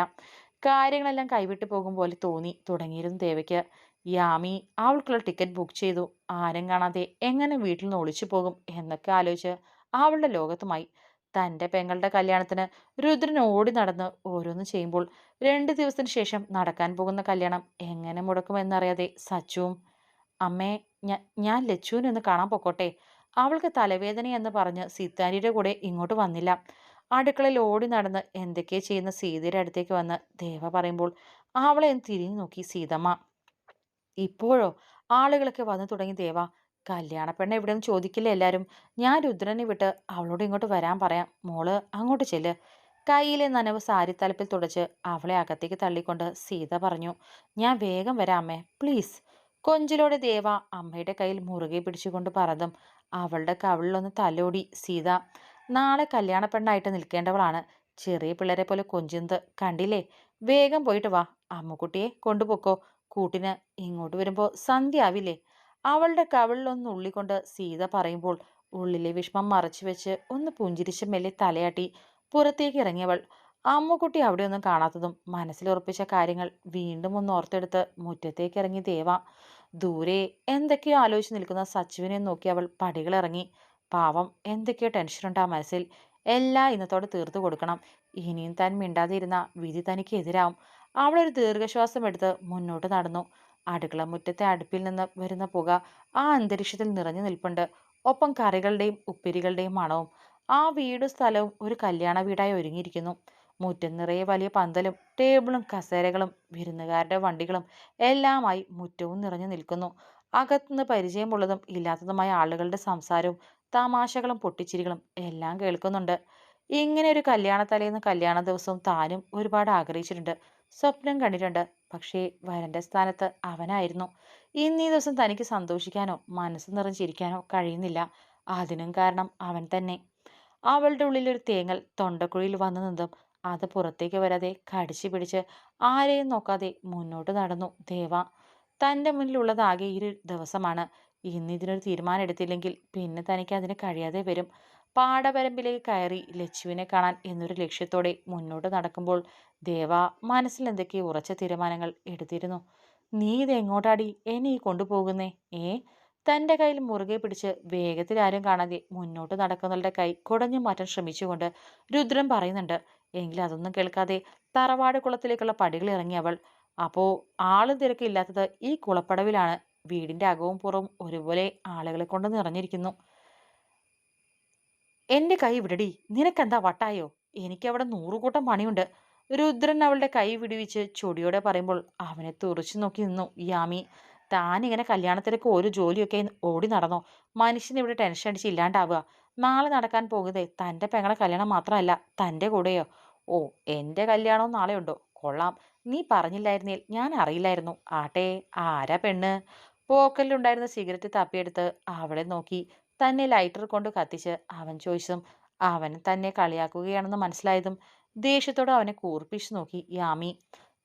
കാര്യങ്ങളെല്ലാം കൈവിട്ടു പോകും പോലെ തോന്നി തുടങ്ങിയിരുന്നു ദേവയ്ക്ക്. യാമി അവൾക്കുള്ള ടിക്കറ്റ് ബുക്ക് ചെയ്തു. ആരും കാണാതെ എങ്ങനെ വീട്ടിൽ നിന്ന് ഒളിച്ചു പോകും എന്നൊക്കെ ആലോചിച്ച് അവളുടെ ലോകത്തുമായി. തൻ്റെ പെങ്ങളുടെ കല്യാണത്തിന് രുദ്രൻ ഓടി നടന്ന് ഓരോന്നും ചെയ്യുമ്പോൾ 2 ദിവസത്തിന് ശേഷം നടക്കാൻ പോകുന്ന കല്യാണം എങ്ങനെ മുടക്കുമെന്നറിയാതെ സച്ചുവും. അമ്മേ, ഞാൻ ലച്ചുവിനെ ഒന്ന് കാണാൻ പൊക്കോട്ടെ. അവൾക്ക് തലവേദനയെന്ന് പറഞ്ഞ് സീതാനിയുടെ കൂടെ ഇങ്ങോട്ട് വന്നില്ല. അടുക്കളയിൽ ഓടി നടന്ന് എന്തൊക്കെ ചെയ്യുന്ന സീതയുടെ അടുത്തേക്ക് വന്ന് ദേവ പറയുമ്പോൾ അവളെ ഒന്ന് തിരിഞ്ഞു നോക്കി സീതമ്മ. ഇപ്പോഴോ? ആളുകളൊക്കെ വന്നു തുടങ്ങി ദേവ. കല്യാണ പെണ്ണ് എവിടെയൊന്നും ചോദിക്കില്ല എല്ലാരും. ഞാൻ രുദ്രനെ വിട്ട് അവളോട് ഇങ്ങോട്ട് വരാൻ പറയാം. മോള് അങ്ങോട്ട് ചെല്ല്. കയ്യിലെ നനവ് സാരി തലപ്പിൽ തുടച്ച് അവളെ അകത്തേക്ക് തള്ളിക്കൊണ്ട് സീത പറഞ്ഞു. ഞാൻ വേഗം വരാം അമ്മേ, പ്ലീസ്. കൊഞ്ചിലോടെ ദേവ അമ്മയുടെ കയ്യിൽ മുറുകെ പിടിച്ചുകൊണ്ട് പറഞ്ഞതും അവളുടെ കവിളിലൊന്ന് തലോടി സീത. നാളെ കല്യാണ പെണ്ണായിട്ട് നിൽക്കേണ്ടവളാണ്. ചെറിയ പിള്ളേരെ പോലെ കൊഞ്ചുന്നത് കണ്ടില്ലേ? വേഗം പോയിട്ട് വാ. അമ്മുക്കുട്ടിയെ കൊണ്ടുപോക്കോ കൂട്ടിന്. ഇങ്ങോട്ട് വരുമ്പോൾ സന്ധ്യ ആവില്ലേ? അവളുടെ കവിളിലൊന്ന് ഉള്ളിക്കൊണ്ട് സീത പറയുമ്പോൾ ഉള്ളിലെ വിഷമം മറച്ചു വെച്ച് ഒന്ന് പുഞ്ചിരിച്ച് മെല്ലെ തലയാട്ടി പുറത്തേക്ക് ഇറങ്ങിയവൾ. അമ്മുക്കുട്ടി അവിടെയൊന്നും കാണാത്തതും മനസ്സിലുറപ്പിച്ച കാര്യങ്ങൾ വീണ്ടും ഒന്ന് ഓർത്തെടുത്ത് മുറ്റത്തേക്ക് ഇറങ്ങി ദേവ. ദൂരെ എന്തൊക്കെയോ ആലോചിച്ച് നിൽക്കുന്ന സച്ചുവിനെ നോക്കി അവൾ പടികളിറങ്ങി. പാവം, എന്തൊക്കെയോ ടെൻഷനുണ്ട് ആ മനസ്സിൽ. എല്ലാം ഇന്നത്തോടെ തീർത്തു കൊടുക്കണം. ഇനിയും താൻ മിണ്ടാതെ ഇരുന്ന വിധി തനിക്ക് എതിരാവും. അവളൊരു ദീർഘശ്വാസം എടുത്ത് മുന്നോട്ട് നടന്നു. അടുക്കള മുറ്റത്തെ അടുപ്പിൽ നിന്ന് വരുന്ന പുക ആ അന്തരീക്ഷത്തിൽ നിറഞ്ഞു നിൽപ്പുണ്ട്. ഒപ്പം കറികളുടെയും ഉപ്പേരികളുടെയും മണവും. ആ വീടും സ്ഥലവും ഒരു കല്യാണ വീടായി ഒരുങ്ങിയിരിക്കുന്നു. മുറ്റം നിറയെ വലിയ പന്തലും ടേബിളും കസേരകളും വിരുന്നുകാരുടെ വണ്ടികളും എല്ലാമായി മുറ്റവും നിറഞ്ഞു നിൽക്കുന്നു. അകത്തുനിന്ന് പരിചയമുള്ളതും ഇല്ലാത്തതുമായ ആളുകളുടെ സംസാരവും തമാശകളും പൊട്ടിച്ചിരികളും എല്ലാം കേൾക്കുന്നുണ്ട്. ഇങ്ങനെ ഒരു കല്യാണത്തലേന്ന് കല്യാണ ദിവസവും താനും ഒരുപാട് ആഗ്രഹിച്ചിട്ടുണ്ട്, സ്വപ്നം കണ്ടിട്ടുണ്ട്. പക്ഷേ വരന്റെ സ്ഥാനത്ത് അവനായിരുന്നു. ഇന്നീ ദിവസം തനിക്ക് സന്തോഷിക്കാനോ മനസ്സ് നിറഞ്ഞിരിക്കാനോ കഴിയുന്നില്ല. അതിനും കാരണം അവൻ തന്നെ. അവളുടെ ഉള്ളിൽ ഒരു തേങ്ങൽ തൊണ്ടക്കുഴിയിൽ വന്നു നിന്നും അത് പുറത്തേക്ക് വരാതെ കടിച്ചു പിടിച്ച് ആരെയും നോക്കാതെ മുന്നോട്ട് നടന്നു ദേവ. തൻ്റെ മുന്നിലുള്ളത് ഈ ഒരു ദിവസമാണ്. ഇന്നിതിനൊരു തീരുമാനം എടുത്തില്ലെങ്കിൽ പിന്നെ തനിക്ക് അതിന് കഴിയാതെ വരും. പാടവരമ്പിലേക്ക് കയറി ലച്ചുവിനെ കാണാൻ എന്നൊരു ലക്ഷ്യത്തോടെ മുന്നോട്ട് നടക്കുമ്പോൾ ദേവ മനസ്സിൽ എന്തൊക്കെയോ ഉറച്ച തീരുമാനങ്ങൾ എടുത്തിരുന്നു. നീ ഇത് എങ്ങോട്ടാടി എന്നെ ഈ കൊണ്ടുപോകുന്നേ? തൻ്റെ കയ്യിൽ മുറുകെ പിടിച്ച് വേഗത്തിൽ ആരും കാണാതെ മുന്നോട്ട് നടക്കുന്നവളുടെ കൈ കുടഞ്ഞു മാറ്റാൻ ശ്രമിച്ചുകൊണ്ട് രുദ്രൻ പറയുന്നുണ്ട്. എങ്കിലും അതൊന്നും കേൾക്കാതെ തറവാട് കുളത്തിലേക്കുള്ള പടികൾ ഇറങ്ങി അവൾ. അപ്പോ ആളും തിരക്കില്ലാത്തത് ഈ കുളപ്പടവിലാണ്. വീടിന്റെ അകവും പുറവും ഒരുപോലെ ആളുകളെ കൊണ്ട് നിറഞ്ഞിരിക്കുന്നു. എന്റെ കൈ വിടടി, നിനക്കെന്താ വട്ടായോ? എനിക്കവിടെ നൂറുകൂട്ടം പണിയുണ്ട്. രുദ്രൻ അവളുടെ കൈ വിടുവിച്ച് ചൊടിയോടെ പറയുമ്പോൾ അവനെ തുറച്ചു നോക്കി നിന്നു യാമി. താനിങ്ങനെ കല്യാണത്തിലേക്ക് ഒരു ജോലിയൊക്കെ ഓടി നടന്നോ? മനുഷ്യൻ ഇവിടെ ടെൻഷൻ അടിച്ച് ഇല്ലാണ്ടാവുക. നാളെ നടക്കാൻ പോകുന്നതേ തൻ്റെ പെങ്ങളെ കല്യാണം മാത്രമല്ല, തൻ്റെ കൂടെയോ? ഓ, എൻ്റെ കല്യാണവും നാളെ ഉണ്ടോ? കൊള്ളാം. നീ പറഞ്ഞില്ലായിരുന്നേൽ ഞാൻ അറിയില്ലായിരുന്നു. ആട്ടെ, ആരാ പെണ്ണ്? പോക്കലിലുണ്ടായിരുന്ന സിഗരറ്റ് തപ്പിയെടുത്ത് അവളെ നോക്കി തന്നെ ലൈറ്റർ കൊണ്ട് കത്തിച്ച് അവൻ ചോദിച്ചതും അവൻ തന്നെ കളിയാക്കുകയാണെന്ന് മനസ്സിലായതും ദേഷ്യത്തോടെ അവനെ കൂർപ്പിച്ചു നോക്കി യാമി.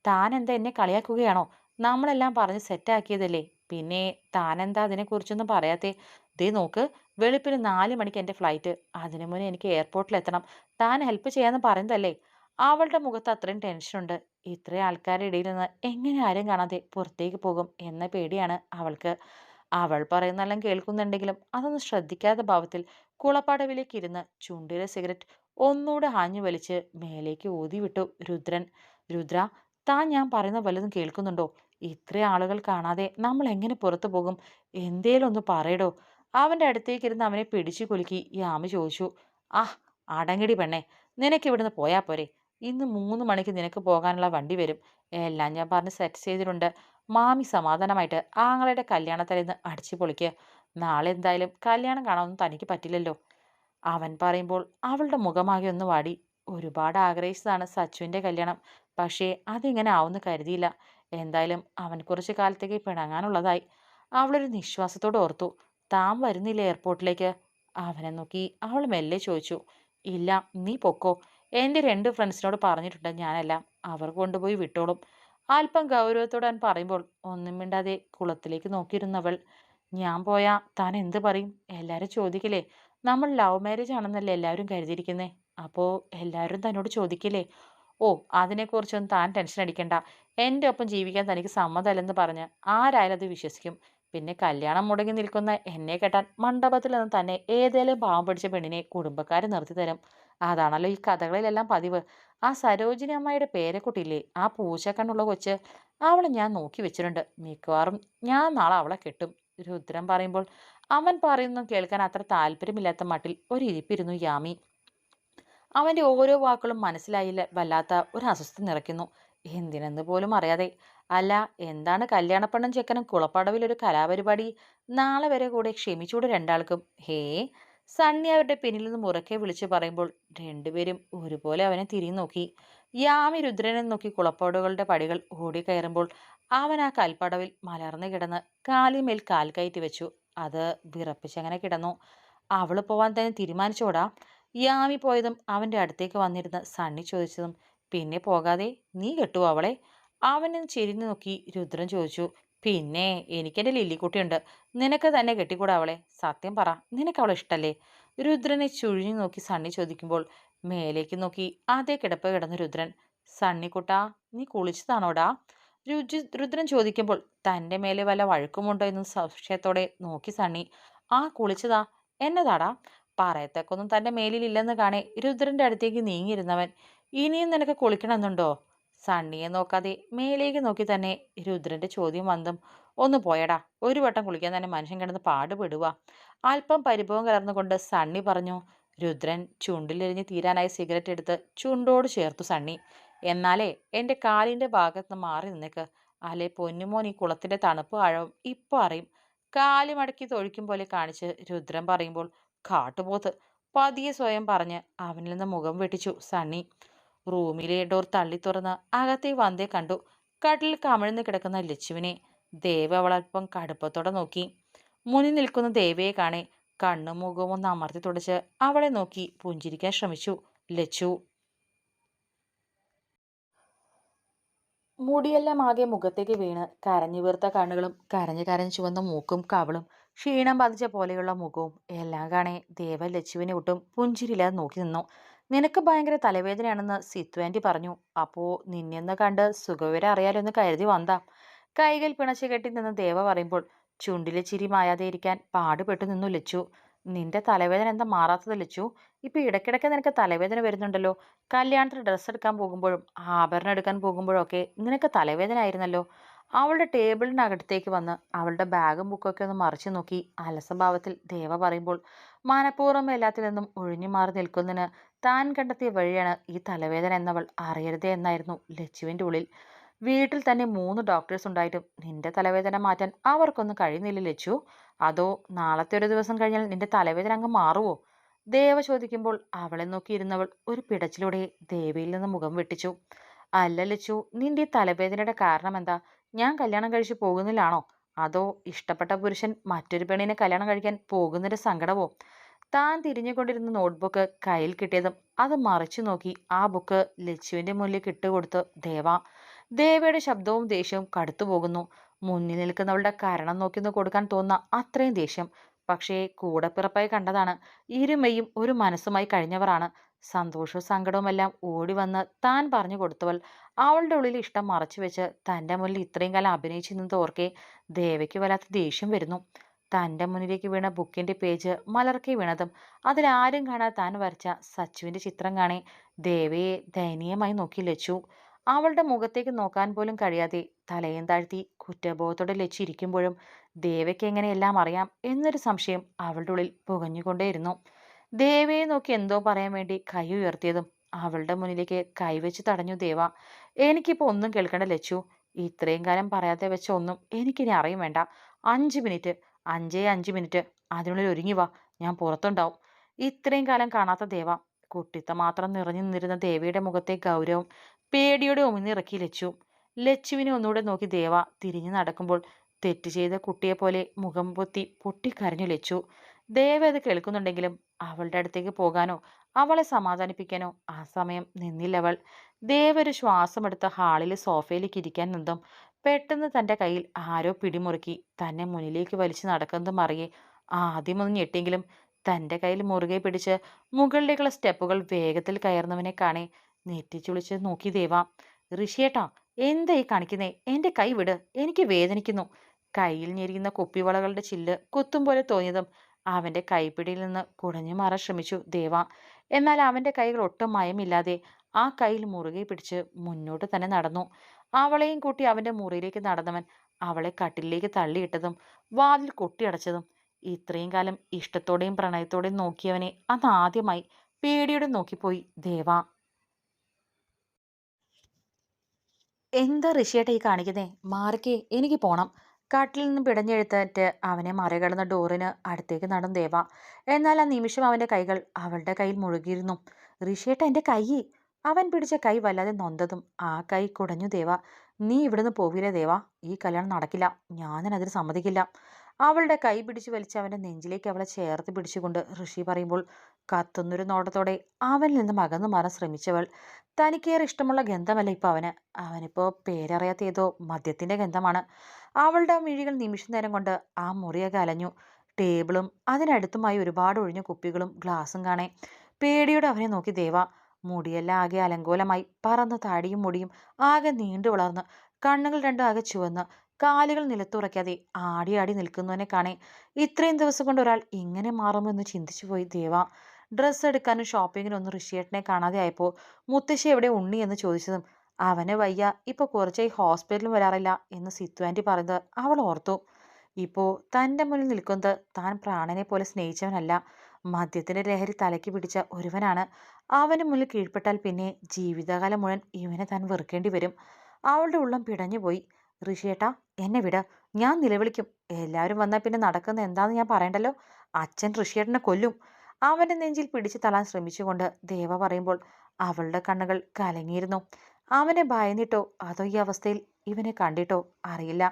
താൻ എന്താ എന്നെ കളിയാക്കുകയാണോ? നമ്മളെല്ലാം പറഞ്ഞ് സെറ്റാക്കിയതല്ലേ. പിന്നെ താനെന്താ അതിനെക്കുറിച്ചൊന്നും പറയാത്തെ? ദേ നോക്ക്, വെളുപ്പിന് 4 മണിക്ക് എൻ്റെ ഫ്ലൈറ്റ്. അതിനു മുന്നേ എനിക്ക് എയർപോർട്ടിലെത്തണം. താൻ ഹെൽപ്പ് ചെയ്യാന്ന് പറയുന്നതല്ലേ? അവളുടെ മുഖത്ത് അത്രയും ടെൻഷനുണ്ട്. ഇത്രയും ആൾക്കാരുടെ ഇടയിൽ നിന്ന് എങ്ങനെ ആരും കാണാതെ പുറത്തേക്ക് പോകും എന്ന പേടിയാണ് അവൾക്ക്. അവൾ പറയുന്നെല്ലാം കേൾക്കുന്നുണ്ടെങ്കിലും അതൊന്നും ശ്രദ്ധിക്കാത്ത ഭാവത്തിൽ കുളപ്പടവിലേക്ക് ഇരുന്ന് ചുണ്ടിലെ സിഗരറ്റ് ഒന്നുകൂടെ ആഞ്ഞു വലിച്ച് മേലേക്ക് ഊതി വിട്ടു രുദ്രൻ. രുദ്ര, താൻ ഞാൻ പറയുന്ന വല്ലതും കേൾക്കുന്നുണ്ടോ? ഇത്രയും ആളുകൾ കാണാതെ നമ്മൾ എങ്ങനെ പുറത്തു പോകും? എന്തേലും ഒന്ന് പറയടോ. അവന്റെ അടുത്തേക്ക് ഇരുന്ന് അവനെ പിടിച്ചു കുലുക്കി യാമി ചോദിച്ചു. ആ, അടങ്ങടി പെണ്ണെ, നിനക്ക് ഇവിടുന്ന് പോയാ പോരെ? ഇന്ന് 3 മണിക്ക് നിനക്ക് പോകാനുള്ള വണ്ടി വരും. എല്ലാം ഞാൻ പറഞ്ഞ് സെറ്റ് ചെയ്തിട്ടുണ്ട്. മാമി സമാധാനമായിട്ട് ആങ്ങളുടെ കല്യാണത്തലേന്ന് അടിച്ചു പൊളിക്ക്. നാളെ എന്തായാലും കല്യാണം കാണാനൊന്നും തനിക്ക് പറ്റില്ലല്ലോ. അവൻ പറയുമ്പോൾ അവളുടെ മുഖമാകെ ഒന്ന് വാടി. ഒരുപാട് ആഗ്രഹിച്ചതാണ് സച്ചുവിൻ്റെ കല്യാണം. പക്ഷേ അതിങ്ങനെ ആവുമെന്ന് കരുതിയില്ല. എന്തായാലും അവൻ കുറച്ചു കാലത്തേക്ക് പിണങ്ങാനുള്ളതായി. അവളൊരു നിശ്വാസത്തോടെ ഓർത്തു. താൻ വരുന്നില്ല എയർപോർട്ടിലേക്ക്? അവനെ നോക്കി അവൾ മെല്ലെ ചോദിച്ചു. ഇല്ല, നീ പൊക്കോ. എൻ്റെ 2 ഫ്രണ്ട്സിനോട് പറഞ്ഞിട്ടുണ്ട് ഞാനെല്ലാം. അവർ കൊണ്ടുപോയി വിട്ടോളും. അല്പം ഗൗരവത്തോടെ അവൻ പറയുമ്പോൾ ഒന്നും മിണ്ടാതെ കുളത്തിലേക്ക് നോക്കിയിരുന്നവൾ. ഞാൻ പോയാ താൻ എന്ത് പറയും? എല്ലാരും ചോദിക്കില്ലേ? നമ്മൾ ലവ് മാരേജ് ആണെന്നല്ലേ എല്ലാവരും കരുതിയിരിക്കുന്നേ? അപ്പോ എല്ലാവരും തന്നോട് ചോദിക്കില്ലേ? ഓ, അതിനെക്കുറിച്ചൊന്നും താൻ ടെൻഷൻ അടിക്കണ്ട. എൻ്റെ ഒപ്പം ജീവിക്കാൻ തനിക്ക് സമ്മതമല്ലെന്ന് പറഞ്ഞ് ആരായാലും അത് വിശ്വസിക്കും. പിന്നെ കല്യാണം മുടങ്ങി നിൽക്കുന്ന എന്നെ കെട്ടാൻ മണ്ഡപത്തിൽ നിന്ന് തന്നെ ഏതേലും പാവം പിടിച്ച പെണ്ണിനെ കുടുംബക്കാർ നിർത്തി തരും. അതാണല്ലോ ഈ കഥകളിലെല്ലാം പതിവ്. ആ സരോജിനി അമ്മായിയുടെ പേരക്കുട്ടിയില്ലേ, ആ പൂച്ചക്കണ്ണുള്ള കൊച്ച്, അവളെ ഞാൻ നോക്കി വെച്ചിട്ടുണ്ട്. മിക്കവാറും ഞാൻ നാളെ അവളെ കെട്ടും. രുദ്രൻ പറയുമ്പോൾ അവൻ പറയുന്നതും കേൾക്കാൻ അത്ര താല്പര്യമില്ലാത്ത മട്ടിൽ ഒരു ഇരിപ്പിരുന്നു യാമി. അവന്റെ ഓരോ വാക്കുകളും മനസ്സിലായില്ല വല്ലാത്ത ഒരു അസ്വസ്ഥ നിറയ്ക്കുന്നു. എന്തിനെന്ന് പോലും അറിയാതെ. അല്ല, എന്താണ് കല്യാണപ്പെണ്ണും ചെക്കനും കുളപ്പടവിൽ ഒരു കലാപരിപാടി? നാളെ വരെ കൂടെ ക്ഷമിച്ചൂടെ രണ്ടാൾക്കും? ഹേ, സണ്ണി അവരുടെ പിന്നിൽ നിന്ന് ഉറക്കെ വിളിച്ചു പറയുമ്പോൾ രണ്ടുപേരും ഒരുപോലെ അവനെ തിരിഞ്ഞു നോക്കി. യാമി രുദ്രനെ നോക്കി കുളപ്പടവുകളുടെ പടികൾ ഓടിക്കയറുമ്പോൾ അവൻ ആ കൽപ്പടവിൽ മലർന്നു കിടന്ന് കാലിന്മേൽ കാൽ കയറ്റി വെച്ചു. അത് വിറപ്പിച്ചങ്ങനെ കിടന്നു. അവള് പോവാൻ തന്നെ തീരുമാനിച്ചോടാ? യാമി പോയതും അവന്റെ അടുത്തേക്ക് വന്നിരുന്ന് സണ്ണി ചോദിച്ചതും പിന്നെ പോകാതെ നീ കെട്ടുവോ അവളെ? അവനെ ചെരിഞ്ഞു നോക്കി രുദ്രൻ ചോദിച്ചു. പിന്നെ എനിക്കെന്റെ ലില്ലിക്കുട്ടിയുണ്ട്. നിനക്ക് തന്നെ കെട്ടിക്കൂടാ അവളെ? സത്യം പറ, നിനക്ക് അവളെ ഇഷ്ടല്ലേ? രുദ്രനെ ചുഴിഞ്ഞു നോക്കി സണ്ണി ചോദിക്കുമ്പോൾ മേലേക്ക് നോക്കി അതേ കിടപ്പ് കിടന്നു രുദ്രൻ. സണ്ണിക്കുട്ടാ, നീ കുളിച്ചതാണോടാ? രുദ്രൻ ചോദിക്കുമ്പോൾ തൻ്റെ മേലെ വല്ല വഴുക്കുമുണ്ടോ എന്ന് സംശയത്തോടെ നോക്കി സണ്ണി. ആ, കുളിച്ചതാ. എന്നതാടാ? പറയത്തക്കൊന്നും തൻ്റെ മേലിലില്ലെന്ന് കാണേ രുദ്രന്റെ അടുത്തേക്ക് നീങ്ങിയിരുന്നവൻ. ഇനിയും നിനക്ക് കുളിക്കണമെന്നുണ്ടോ? സണ്ണിയെ നോക്കാതെ മേലേക്ക് നോക്കി തന്നെ രുദ്രന്റെ ചോദ്യം വന്നും. ഒന്ന് പോയടാ, ഒരു വട്ടം കുളിക്കാൻ തന്നെ മനുഷ്യൻ കിടന്ന് പാടുപെടുക. അല്പം പരിഭവം കലർന്നുകൊണ്ട് സണ്ണി പറഞ്ഞു. രുദ്രൻ ചുണ്ടിലെരിഞ്ഞ് തീരാനായി സിഗരറ്റ് എടുത്ത് ചുണ്ടോട് ചേർത്തു സണ്ണി. എന്നാലേ എൻ്റെ കാലിൻ്റെ ഭാഗത്ത് മാറി നിന്നേക്ക്. അല്ലെ പൊന്നുമോൻ ഈ കുളത്തിന്റെ തണുപ്പ് ആഴവും ഇപ്പൊ അറിയും. കാല് മടക്കി തൊഴിക്കും പോലെ കാണിച്ച് രുദ്രൻ പറയുമ്പോൾ കാട്ടുപോത്ത്, പതിയെ സ്വയം പറഞ്ഞ് അവനിൽ നിന്ന് മുഖം വെട്ടിച്ചു സണ്ണി. റൂമിലെ ഡോർ തള്ളി തുറന്ന് അകത്തേക്ക് വന്നേ കണ്ടു. കട്ടിൽ കമിഴ്ന്ന് കിടക്കുന്ന ലച്ചുവിനെ. ദേവ അവളൽപ്പം കടുപ്പത്തോടെ നോക്കി. മുന്നിൽ നിൽക്കുന്ന ദേവയെ കാണെ കണ്ണും മുഖവും ഒന്ന് അമർത്തി തുടച്ച് അവളെ നോക്കി പുഞ്ചിരിക്കാൻ ശ്രമിച്ചു ലച്ചു. മുടിയെല്ലാം ആകെ മുഖത്തേക്ക് വീണ് കരഞ്ഞു വീർത്ത കണ്ണുകളും കരഞ്ഞു കരഞ്ഞു ചുവന്ന മൂക്കും കവളും ക്ഷീണം ബാധിച്ച പോലെയുള്ള മുഖവും എല്ലാം കാണെ ദേവ ലച്ചുവിനെ ഒട്ടും പുഞ്ചിരില്ലാതെ നോക്കി നിന്നു. നിനക്ക് ഭയങ്കര തലവേദനയാണെന്ന് സിത്തു ആന്റി പറഞ്ഞു. അപ്പോ നിന്നെന്ന് കണ്ട് സുഖവിവരം അറിയാലോ എന്ന് കരുതി വന്നാ. കൈകൾ പിണച്ചു കെട്ടി നിന്ന് ദേവ പറയുമ്പോൾ ചുണ്ടിലെ ചിരി മായാതെ ഇരിക്കാൻ പാടുപെട്ടു നിന്നു ലച്ചു. നിന്റെ തലവേദന എന്താ മാറാത്തത് ലച്ചു? ഇപ്പൊ ഇടയ്ക്കിടയ്ക്ക് നിനക്ക് തലവേദന വരുന്നുണ്ടല്ലോ. കല്യാണത്തിന് ഡ്രസ്സ് എടുക്കാൻ പോകുമ്പോഴും ആഭരണം എടുക്കാൻ പോകുമ്പോഴും ഒക്കെ നിനക്ക് തലവേദന ആയിരുന്നല്ലോ. അവളുടെ ടേബിളിനകത്തേക്ക് വന്ന് അവളുടെ ബാഗും ബുക്കൊക്കെ ഒന്ന് മറിച്ചു നോക്കി അലസഭാവത്തിൽ ദേവ പറയുമ്പോൾ മനഃപൂർവ്വം എല്ലാത്തിൽ നിന്നും ഒഴിഞ്ഞു മാറി നിൽക്കുന്നതിന് താൻ കണ്ടെത്തിയ വഴിയാണ് ഈ തലവേദന എന്നവൾ അറിയരുതേ എന്നായിരുന്നു ലച്ചുവിൻ്റെ ഉള്ളിൽ. വീട്ടിൽ തന്നെ 3 ഡോക്ടേഴ്സ് ഉണ്ടായിട്ടും നിന്റെ തലവേദന മാറ്റാൻ അവർക്കൊന്നും കഴിയുന്നില്ല ലച്ചു. അതോ നാളത്തെ ഒരു ദിവസം കഴിഞ്ഞാൽ നിന്റെ തലവേദന അങ്ങ് മാറുവോ? ദേവ ചോദിക്കുമ്പോൾ അവളെ നോക്കിയിരുന്നവൾ ഒരു പിടച്ചിലൂടെ ദേവയിൽ നിന്ന് മുഖം വെട്ടിച്ചു. അല്ല ലച്ചു, നിന്റെ ഈ തലവേദനയുടെ കാരണം എന്താ? ഞാൻ കല്യാണം കഴിച്ചു പോകുന്നില്ലാണോ? അതോ ഇഷ്ടപ്പെട്ട പുരുഷൻ മറ്റൊരു പെണ്ണിനെ കല്യാണം കഴിക്കാൻ പോകുന്നതിന്റെ സങ്കടവോ? താൻ തിരിഞ്ഞുകൊണ്ടിരുന്ന നോട്ട്ബുക്ക് കയ്യിൽ കിട്ടിയതും അത് മറിച്ചു നോക്കി ആ ബുക്ക് ലച്ചുവിന്റെ മുന്നിലേക്ക് ഇട്ടുകൊടുത്തു ദേവ. ദേവയുടെ ശബ്ദവും ദേഷ്യവും കടുത്തുപോകുന്നു. മുന്നിൽ നിൽക്കുന്നവളുടെ കരണം നോക്കിന്ന് കൊടുക്കാൻ തോന്നുന്ന അത്രയും ദേഷ്യം. പക്ഷേ കൂടപ്പിറപ്പായി കണ്ടതാണ്. ഇരുമയും ഒരു മനസ്സുമായി കഴിഞ്ഞവരാണ്. സന്തോഷവും സങ്കടവുമെല്ലാം ഓടി വന്ന് താൻ പറഞ്ഞു കൊടുത്തവൾ അവളുടെ ഉള്ളിൽ ഇഷ്ടം മറച്ചു വെച്ച് തൻ്റെ മുന്നിൽ ഇത്രയും കാലം അഭിനയിച്ചു നിന്നത് ഓർക്കെ ദേവയ്ക്ക് വല്ലാത്ത ദേഷ്യം വരുന്നു. തൻ്റെ മുന്നിലേക്ക് വീണ ബുക്കിന്റെ പേജ് മലർക്കെ വീണതും അതിലാരും കാണാതെ താൻ വരച്ച സച്ചുവിന്റെ ചിത്രം കാണെ ദേവയെ ദയനീയമായി നോക്കി ലച്ചു. അവളുടെ മുഖത്തേക്ക് നോക്കാൻ പോലും കഴിയാതെ തലയും താഴ്ത്തി കുറ്റബോധത്തോടെ ലച്ചു ഇരിക്കുമ്പോഴും ദേവയ്ക്ക് എങ്ങനെ എല്ലാം അറിയാം എന്നൊരു സംശയം അവളുടെ ഉള്ളിൽ പുകഞ്ഞുകൊണ്ടേയിരുന്നു. ദേവയെ നോക്കി എന്തോ പറയാൻ വേണ്ടി കൈ ഉയർത്തിയതും അവളുടെ മുന്നിലേക്ക് കൈവച്ച് തടഞ്ഞു ദേവ. എനിക്കിപ്പോ ഒന്നും കേൾക്കണ്ട ലച്ചു. ഇത്രയും കാലം പറയാതെ വെച്ച ഒന്നും എനിക്കിനി അറിയും വേണ്ട. 5 മിനിറ്റ്, 5 മിനിറ്റ്, അതിനുള്ളിൽ ഒരുങ്ങി വാ, ഞാൻ പുറത്തുണ്ടാവും. ഇത്രയും കാലം കാണാത്ത ദേവ. കുട്ടിത്ത മാത്രം നിറഞ്ഞു നിന്നിരുന്ന ദേവിയുടെ മുഖത്തെ ഗൗരവം പേടിയോടെ ഉമിനിറക്കി ലച്ചു. ലച്ചുവിനെ ഒന്നുകൂടെ നോക്കി ദേവ തിരിഞ്ഞു നടക്കുമ്പോൾ തെറ്റ് ചെയ്ത കുട്ടിയെ പോലെ മുഖം പൊത്തി പൊട്ടിക്കരഞ്ഞു ലച്ചു. ദേവ അത് കേൾക്കുന്നുണ്ടെങ്കിലും അവളുടെ അടുത്തേക്ക് പോകാനോ അവളെ സമാധാനിപ്പിക്കാനോ ആ സമയം നിന്നില്ലവൾ. ദേവ ഒരു ശ്വാസമെടുത്ത് ഹാളിൽ സോഫയിലേക്ക് ഇരിക്കാൻ നിന്നും പെട്ടെന്ന് തൻ്റെ കയ്യിൽ ആരോ പിടിമുറുക്കി തന്നെ മുന്നിലേക്ക് വലിച്ചു നടക്കുന്നതും അറിയേ ആദ്യമൊന്നും ഞെട്ടിയെങ്കിലും തൻ്റെ കയ്യിൽ മുറുകെ പിടിച്ച് മുകളിലേക്കുള്ള സ്റ്റെപ്പുകൾ വേഗത്തിൽ കയറുന്നവനെ കാണേ നെറ്റിച്ചുളിച്ച് നോക്കി ദേവ. ഋഷിയേട്ടാ, എന്താ ഈ കാണിക്കുന്നേ? എൻ്റെ കൈ വിട്, എനിക്ക് വേദനിക്കുന്നു. കയ്യിൽ ഞെരിയുന്ന കുപ്പിവളകളുടെ ചില്ല് കുത്തും പോലെ തോന്നിയതും അവൻ്റെ കൈപ്പിടിയിൽ നിന്ന് കുടഞ്ഞു മാറാൻ ശ്രമിച്ചു ദേവ. എന്നാൽ അവൻ്റെ കൈകൾ ഒട്ടും മയമില്ലാതെ ആ കയ്യിൽ മുറുകെ പിടിച്ച് മുന്നോട്ട് തന്നെ നടന്നു. അവളെയും കൂട്ടി അവൻ്റെ മുറിയിലേക്ക് നടന്നവൻ അവളെ കട്ടിലേക്ക് തള്ളിയിട്ടതും വാതിൽ കൊട്ടിയടച്ചതും ഇത്രയും കാലം ഇഷ്ടത്തോടെയും പ്രണയത്തോടെയും നോക്കിയവനെ അന്ന് ആദ്യമായി പേടിയോടെ നോക്കിപ്പോയി ദേവ. എന്താ ഋഷിയേട്ടാ ഈ കാണിക്കുന്നേ? മാറിക്കേ, എനിക്ക് പോണം. കാട്ടിൽ നിന്നും പിടഞ്ഞെഴുത്തേറ്റ് അവനെ മറികടന്ന ഡോറിന് അടുത്തേക്ക് നടന്നു ദേവ. എന്നാൽ ആ നിമിഷം അവൻ്റെ കൈകൾ അവളുടെ കയ്യിൽ മുഴുകിയിരുന്നു. ഋഷിയേട്ട, എൻ്റെ കൈ! അവൻ പിടിച്ച കൈ വല്ലാതെ നൊന്തതും ആ കൈ കുടഞ്ഞു ദേവ. നീ ഇവിടുന്ന് പോവില്ലേ ദേവ? ഈ കല്യാണം നടക്കില്ല. ഞാനതിന് സമ്മതിക്കില്ല. അവളുടെ കൈ പിടിച്ചു വലിച്ച് അവൻ്റെ നെഞ്ചിലേക്ക് അവളെ ചേർത്ത് പിടിച്ചുകൊണ്ട് ഋഷി പറയുമ്പോൾ കത്തുന്നൊരു നോട്ടത്തോടെ അവനിൽ നിന്നും അകന്നു മാറാൻ ശ്രമിച്ചവൾ. തനിക്കേറെ ഇഷ്ടമുള്ള ഗന്ധമല്ല ഇപ്പൊ അവന്. അവനിപ്പോ പേരറിയാത്ത ഏതോ മദ്യത്തിന്റെ ഗന്ധമാണ്. അവളുടെ ആ മിഴികൾ നിമിഷ നേരം കൊണ്ട് ആ മുറിയൊക്കെ അലഞ്ഞു. ടേബിളും അതിനടുത്തുമായി ഒരുപാട് ഒഴിഞ്ഞ കുപ്പികളും ഗ്ലാസും കാണേ പേടിയോടെ അവനെ നോക്കി ദേവ. മുടിയെല്ലാം ആകെ അലങ്കോലമായി പറന്ന് താടിയും മുടിയും ആകെ നീണ്ടു വളർന്ന് കണ്ണുകൾ രണ്ടും ആകെ ചുവന്ന് കാലുകൾ നിലത്തുറയ്ക്കാതെ ആടി ആടി നിൽക്കുന്നവനെ കാണേ ഇത്രയും ദിവസം കൊണ്ട് ഒരാൾ ഇങ്ങനെ മാറുമെന്ന് ചിന്തിച്ചു പോയി ദേവ. ഡ്രസ്സ് എടുക്കാനും ഷോപ്പിങ്ങിനും ഒന്നും ഋഷിയേട്ടനെ കാണാതെ ആയപ്പോൾ മുത്തശ്ശി എവിടെ ഉണ്ണി എന്ന് ചോദിച്ചതും അവന് വയ്യ, ഇപ്പൊ കുറച്ചായി ഹോസ്പിറ്റലിൽ വരാറില്ല എന്ന് സിത്തു ആന്റി പറയുന്നത് അവൾ ഓർത്തു. ഇപ്പോ തൻ്റെ മുന്നിൽ നിൽക്കുന്നത് താൻ പ്രാണനെ പോലെ സ്നേഹിച്ചവനല്ല, മദ്യത്തിന്റെ ലഹരി തലയ്ക്ക് പിടിച്ച ഒരുവനാണ്. അവന് മുന്നിൽ കീഴ്പ്പെട്ടാൽ പിന്നെ ജീവിതകാലം മുഴുവൻ ഇവനെ താൻ വെറുക്കേണ്ടി വരും. അവളുടെ ഉള്ളം പിടഞ്ഞുപോയി. ഋഷിയേട്ടാ, എന്നെ വിട, ഞാൻ നിലവിളിക്കും. എല്ലാവരും വന്നാൽ പിന്നെ നടക്കുന്ന എന്താന്ന് ഞാൻ പറയണ്ടല്ലോ. അച്ഛൻ ഋഷിയേട്ടനെ കൊല്ലും. അവന്റെ നെഞ്ചിൽ പിടിച്ചു തള്ളാൻ ശ്രമിച്ചുകൊണ്ട് ദേവ പറയുമ്പോൾ അവളുടെ കണ്ണുകൾ കലങ്ങിയിരുന്നു. അവനെ ഭയന്നിട്ടോ അതോ ഈ അവസ്ഥയിൽ ഇവനെ കണ്ടിട്ടോ അറിയില്ല.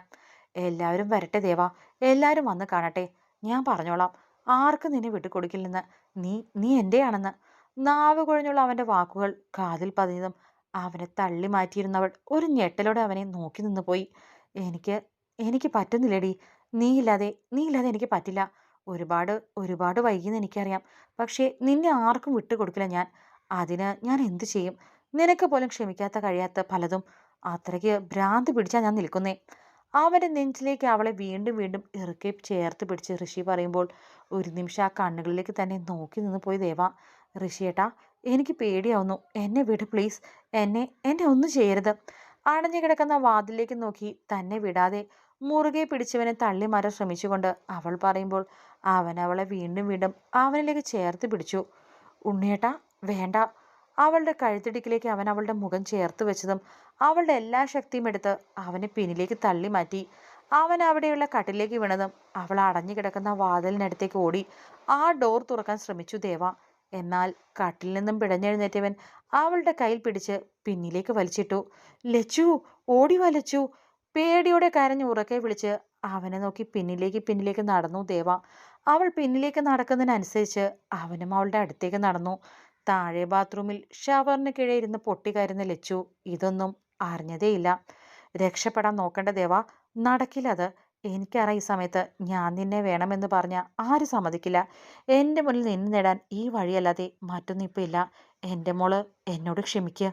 എല്ലാവരും വരട്ടെ ദേവ, എല്ലാവരും വന്ന് കാണട്ടെ. ഞാൻ പറഞ്ഞോളാം ആർക്കും നിന്നെ വിട്ടുകൊടുക്കില്ലെന്ന്. നീ നീ എൻ്റെയാണെന്ന്. നാവ് കുഴഞ്ഞുള്ള അവന്റെ വാക്കുകൾ കാതിൽ പതിഞ്ഞതും അവനെ തള്ളി മാറ്റിയിരുന്നവൾ ഒരു ഞെട്ടലോടെ അവനെ നോക്കി നിന്നു പോയി. എനിക്ക് എനിക്ക് പറ്റുന്നില്ലടി. നീ ഇല്ലാതെ എനിക്ക് പറ്റില്ല. ഒരുപാട് ഒരുപാട് വൈകിയെന്ന് എനിക്കറിയാം. പക്ഷേ നിന്നെ ആർക്കും വിട്ടുകൊടുക്കില്ല ഞാൻ. അതിന് ഞാൻ എന്തു ചെയ്യും? നിനക്ക് പോലും ക്ഷമിക്കാത്ത കഴിയാത്ത പലതും. അത്രയ്ക്ക് ഭ്രാന്ത് പിടിച്ചാ ഞാൻ നിൽക്കുന്നേ. അവന്റെ നെഞ്ചിലേക്ക് അവളെ വീണ്ടും വീണ്ടും ഇറുക്കെ ചേർത്ത് പിടിച്ച് ഋഷി പറയുമ്പോൾ ഒരു നിമിഷം ആ കണ്ണുകളിലേക്ക് തന്നെ നോക്കി നിന്ന് പോയി ദേവ. ഋഷിയേട്ടാ, എനിക്ക് പേടിയാവുന്നു. എന്നെ വിട് പ്ലീസ്. എന്നെ ഒന്നും ചെയ്യരുത്. അടഞ്ഞു കിടക്കുന്ന വാതിലേക്ക് നോക്കി തന്നെ വിടാതെ മുറുകെ പിടിച്ചവനെ തള്ളി മാറാൻ ശ്രമിച്ചുകൊണ്ട് അവൾ പറയുമ്പോൾ അവൻ അവളെ വീണ്ടും വീണ്ടും അവനിലേക്ക് ചേർത്ത് പിടിച്ചു. ഉണ്ണിയേട്ടാ, വേണ്ട. അവളുടെ കഴുത്തിടിക്കിലേക്ക് അവൻ അവളുടെ മുഖം ചേർത്ത് വെച്ചതും അവളുടെ എല്ലാ ശക്തിയും എടുത്ത് അവനെ പിന്നിലേക്ക് തള്ളി മാറ്റി. അവൻ അവിടെയുള്ള കട്ടിലേക്ക് വീണതും അവൾ അടഞ്ഞു കിടക്കുന്ന വാതിലിനടുത്തേക്ക് ഓടി ആ ഡോർ തുറക്കാൻ ശ്രമിച്ചു ദേവ. എന്നാൽ കട്ടിൽ നിന്നും പിടഞ്ഞെഴുന്നേറ്റവൻ അവളുടെ കയ്യിൽ പിടിച്ച് പിന്നിലേക്ക് വലിച്ചിട്ടു. ലച്ചു, ഓടി വാ ലച്ചു. പേടിയോടെ കരഞ്ഞ് ഉറക്കെ വിളിച്ച് അവനെ നോക്കി പിന്നിലേക്ക് നടന്നു ദേവ. അവൾ പിന്നിലേക്ക് നടക്കുന്നതിനനുസരിച്ച് അവനും അവളുടെ അടുത്തേക്ക് നടന്നു. താഴെ ബാത്റൂമിൽ ഷവറിന് കീഴെ ഇരുന്ന് പൊട്ടിക്കരയുന്ന ലച്ചു ഇതൊന്നും അറിഞ്ഞതേയില്ല. രക്ഷപ്പെടാൻ നോക്കണ്ട ദേവ, നടക്കില്ല അത്. എനിക്കറിയാം ഈ സമയത്ത് ഞാൻ നിന്നെ വേണമെന്ന് പറഞ്ഞ ആരും സമ്മതിക്കില്ല. എൻ്റെ മുന്നിൽ നിന്ന് നേടാൻ ഈ വഴിയല്ലാതെ മറ്റൊന്നും ഇപ്പം ഇല്ല. എൻ്റെ മോള് എന്നോട് ക്ഷമിക്കുക.